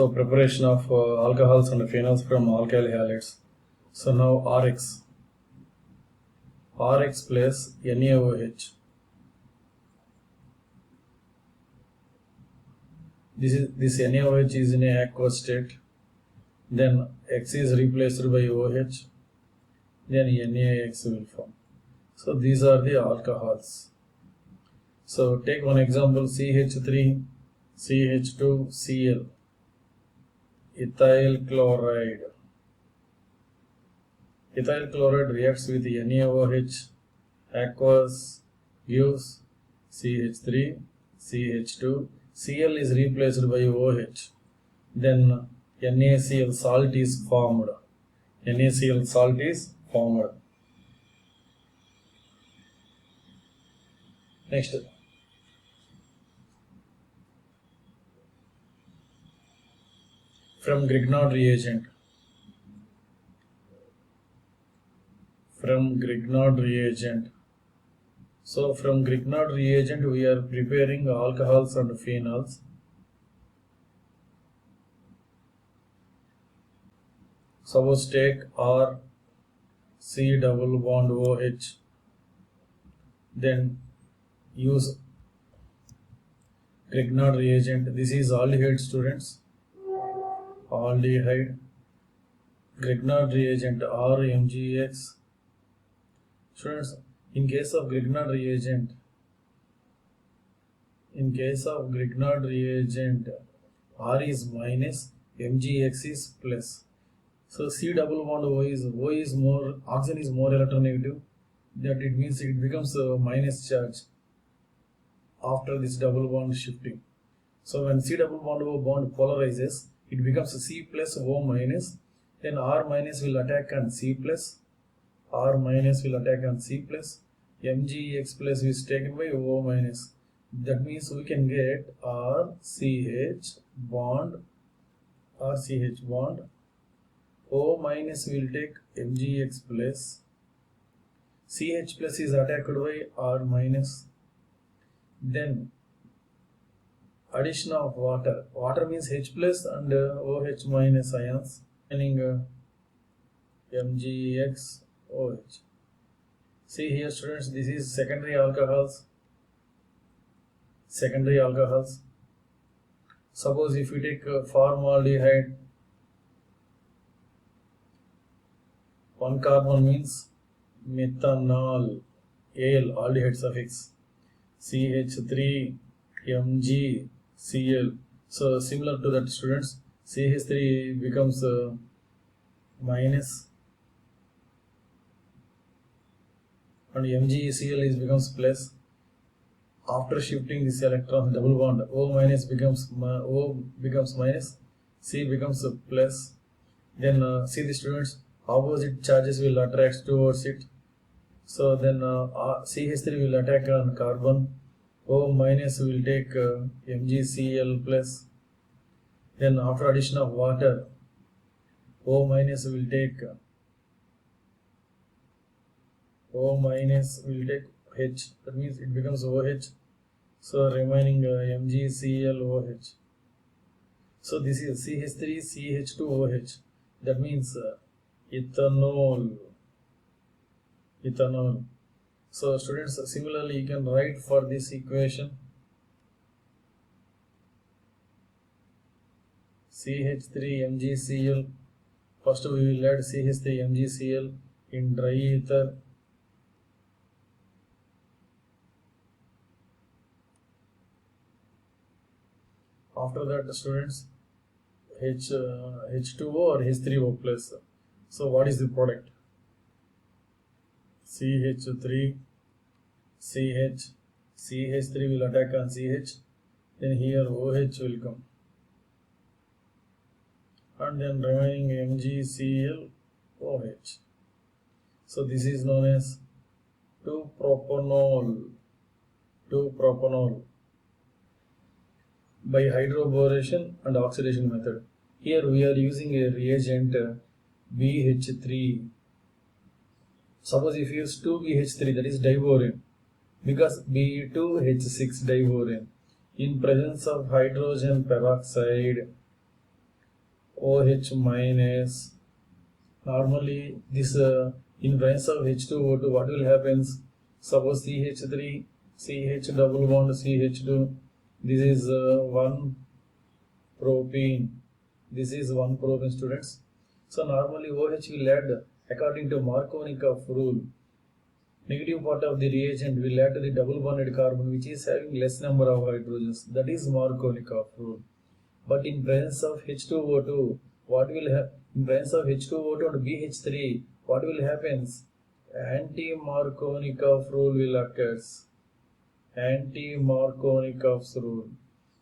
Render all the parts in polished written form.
So preparation of alcohols and phenols from alkyl halides. So now RX plus NaOH. This NaOH is in a aqueous state. Then X is replaced by OH. Then NaX will form. So these are the alcohols. So take one example: CH3, CH2, Cl, ethyl chloride. Ethyl chloride reacts with NaOH, aqueous, gives CH3, CH2, Cl is replaced by OH. Then NaCl salt is formed. NaCl salt is formed. Next. From Grignard reagent. So from Grignard reagent we are preparing alcohols and phenols. Suppose take R C double bond OH, then use Grignard reagent. This is aldehyde, students. Aldehyde. Grignard reagent RMgX. Students, in case of Grignard reagent, R is minus, Mgx is plus. So C double bond O is more, oxygen is more electronegative. That it means it becomes a minus charge after this double bond shifting. So when C double bond O bond polarizes, it becomes C plus O minus. Then R minus will attack on C plus. Mgx plus is taken by O minus. That means we can get RCH bond. O minus will take Mgx plus. CH plus is attacked by R minus. Then addition of water. Water means H plus and OH minus ions. Meaning Mgx OH. See here, students, this is secondary alcohols. Suppose if we take formaldehyde, one carbon means methanol, Al, aldehyde suffix, CH3, Mg, Cl. So similar to that, students, CH3 becomes minus and MgCl becomes plus. After shifting this electron double bond, O minus becomes minus, C becomes plus. Then see the students, opposite charges will attract towards it. So then CH3 will attack on carbon, O minus will take MgCl plus. Then after addition of water, O minus will take H. That means it becomes OH. So remaining MgClOH. So this is CH3 CH2OH. That means ethanol. So students, similarly you can write for this equation CH3 MgCl. First we will add CH3 MgCl in dry ether. After that, students, H2O or H3O plus. So what is the product? CH3, CH3 will attack on CH. Then here OH will come. And then remaining MgClOH. So this is known as 2-propanol. By hydroboration and oxidation method. Here we are using a reagent BH3. Suppose if you use 2BH3, that is diborane, because B2H6 diborane in presence of hydrogen peroxide, OH minus. Normally this in presence of H2O2, what will happen? Suppose CH3, CH double bond CH2, this is one propene, this is one propene, students. So normally OH will add according to Markovnikov rule. Negative part of the reagent will add to the double bonded carbon which is having less number of hydrogens. That is Markovnikov rule. But in presence of H2O2, what will happen? In presence of H2O2 and BH3, what will happen? Anti-Markovnikov rule will occur. Anti-Markovnikov's rule.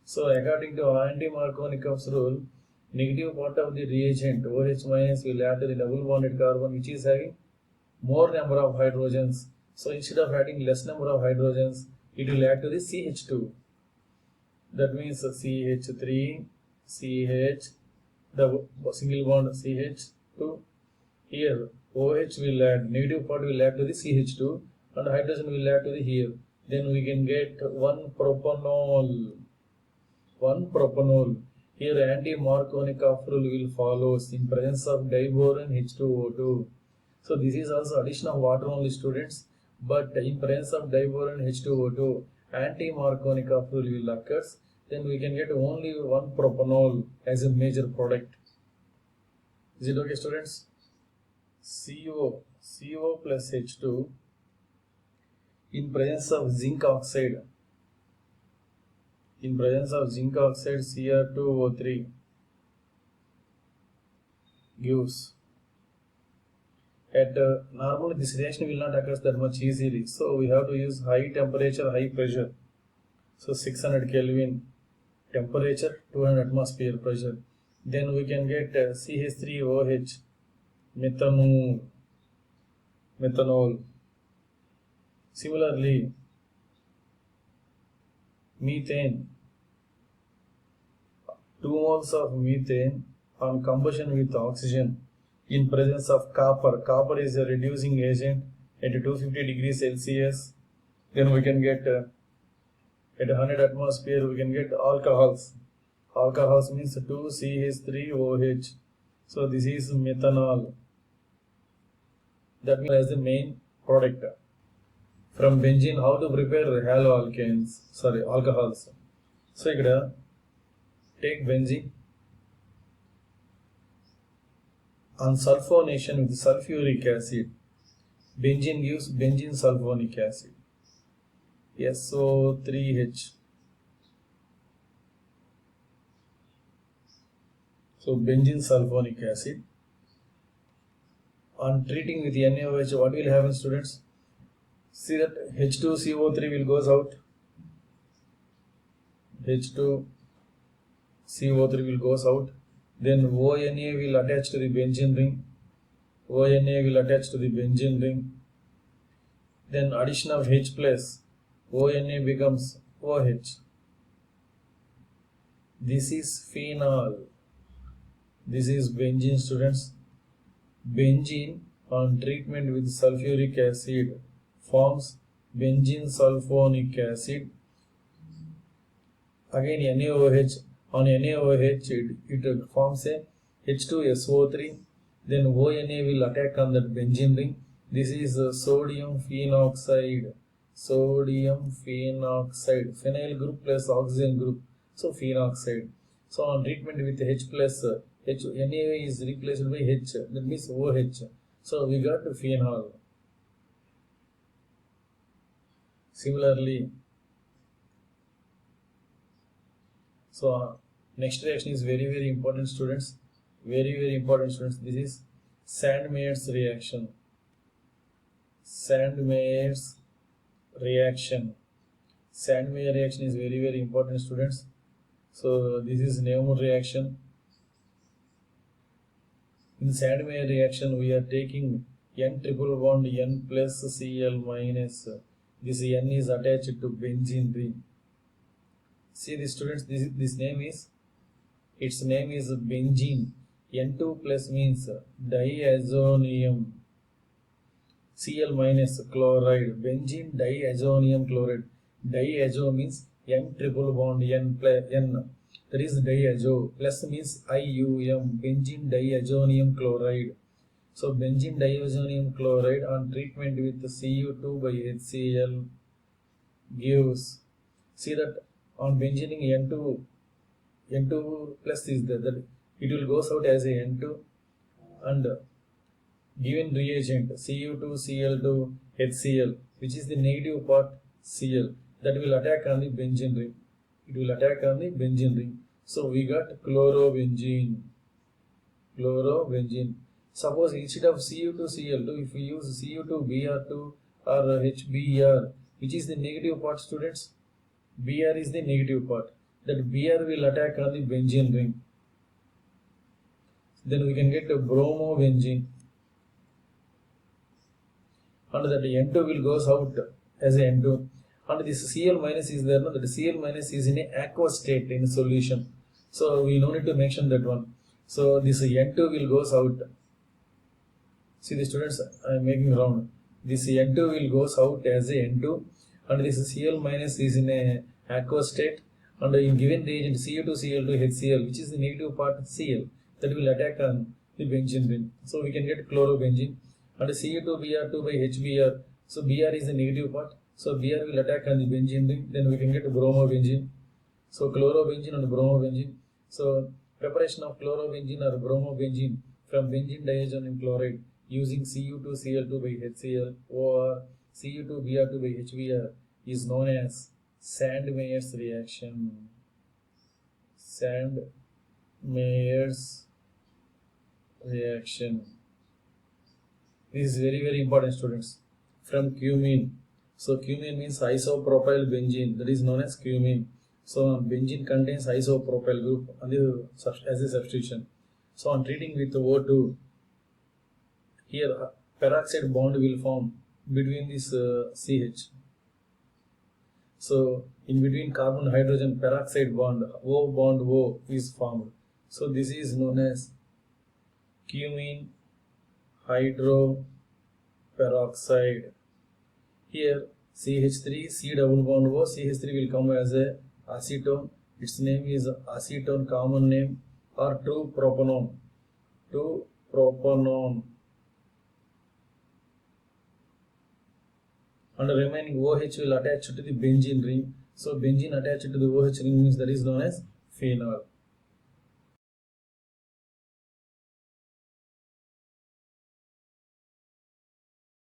So according to anti-Markovnikov's rule, negative part of the reagent OH minus will add to the double bonded carbon which is having more number of hydrogens. So instead of adding less number of hydrogens, it will add to the CH2. That means CH3, CH, the single bond CH2. Here OH will add, negative part will add to the CH2 and hydrogen will add to the here. Then we can get one propanol. Here anti-Markovnikov rule will follow in presence of diboron H2O2. So this is also addition of water only, students, but in presence of diboron H2O2, anti-Markovnikov rule will occur. Then we can get only one propanol as a major product. Is it okay, students? CO plus H2 in presence of zinc oxide. In presence of zinc oxide, Cr2O3 gives. At normally this reaction will not occur that much easily, so we have to use high temperature, high pressure. So 600 Kelvin temperature, 200 atmosphere pressure. Then we can get CH3OH, methanol. Similarly, methane, 2 moles of methane on combustion with oxygen in presence of copper. Copper is a reducing agent at 250 degrees Celsius. Then we can get at 100 atmosphere we can get alcohols. Alcohols means 2CH3OH. So this is methanol. That means as the main product. From benzene, how to prepare alcohols. So here take benzene. On sulfonation with sulfuric acid, benzene gives benzene sulfonic acid, SO3H. So benzene sulfonic acid. On treating with NaOH, what will happen, students? See that H2CO3 will goes out. H2CO3 will goes out. Then ONA will attach to the benzene ring. Then addition of H plus, ONA becomes OH. This is phenol. This is benzene, students. Benzene on treatment with sulfuric acid forms benzene sulfonic acid. Again NaOH. On NaOH, it forms a H2SO3. Then ONA will attack on that benzene ring. This is sodium phenoxide. Phenyl group plus oxygen group. So phenoxide. So on treatment with H plus, Na is replaced by H. That means OH. So we got phenol. Similarly, so next reaction is very important, students. Very important, students. This is Sandmeyer's reaction. Sandmeyer reaction is very important, students. So this is Neumund reaction. In Sandmeyer reaction, we are taking N triple bond N plus Cl minus. This N is attached to benzene ring. See the students, its name is benzene. N2 plus means diazonium. Cl minus chloride. Benzene diazonium chloride. Diazo means N triple bond N plus N. that is diazo. Plus means IUM, benzene diazonium chloride. So benzene diazonium chloride on treatment with Cu2 by HCl gives, see that on benzening N2 plus is there, that it will goes out as a N2, and given reagent Cu2Cl2 HCl, which is the negative part Cl, that will attack on the benzene ring. It will attack on the benzene ring. So we got chlorobenzene. Suppose instead of Cu2Cl2, if we use Cu2Br2 or HBr, which is the negative part, students? Br is the negative part. That Br will attack on the benzene ring. Then we can get bromobenzene. And that N2 will goes out as a N2. And this Cl minus is there. No? That Cl minus is in a aqueous state in a solution. So we no need to mention that one. So this N2 will goes out. See the students, I am making round. This N2 will goes out as a N2, and this Cl minus is in a aqueous state, and in given reagent Cu2Cl2 HCl, which is the negative part Cl, that will attack on the benzene ring. So we can get chlorobenzene, and Cu2Br2 by HBr. So Br is the negative part. So Br will attack on the benzene ring. Then we can get bromobenzene. So chlorobenzene and bromobenzene. So preparation of chlorobenzene or bromobenzene from benzene diazonium chloride using Cu2Cl2 by HCl or Cu2Br2 by HBr is known as Sandmeyer's reaction. Sandmeyer's reaction. This is very important, students. From cumene. So cumene means isopropyl benzene, that is known as cumene. So benzene contains isopropyl group as a substitution. So on treating with O2, here peroxide bond will form between this CH. So in between carbon hydrogen peroxide bond, O bond O is formed. So this is known as cumene hydroperoxide. Here CH3, C double bond O, CH3 will come as a acetone. Its name is acetone, common name, or 2-propanone. 2-propanone. And the remaining OH will attach to the benzene ring. So benzene attached to the OH ring means that is known as phenol.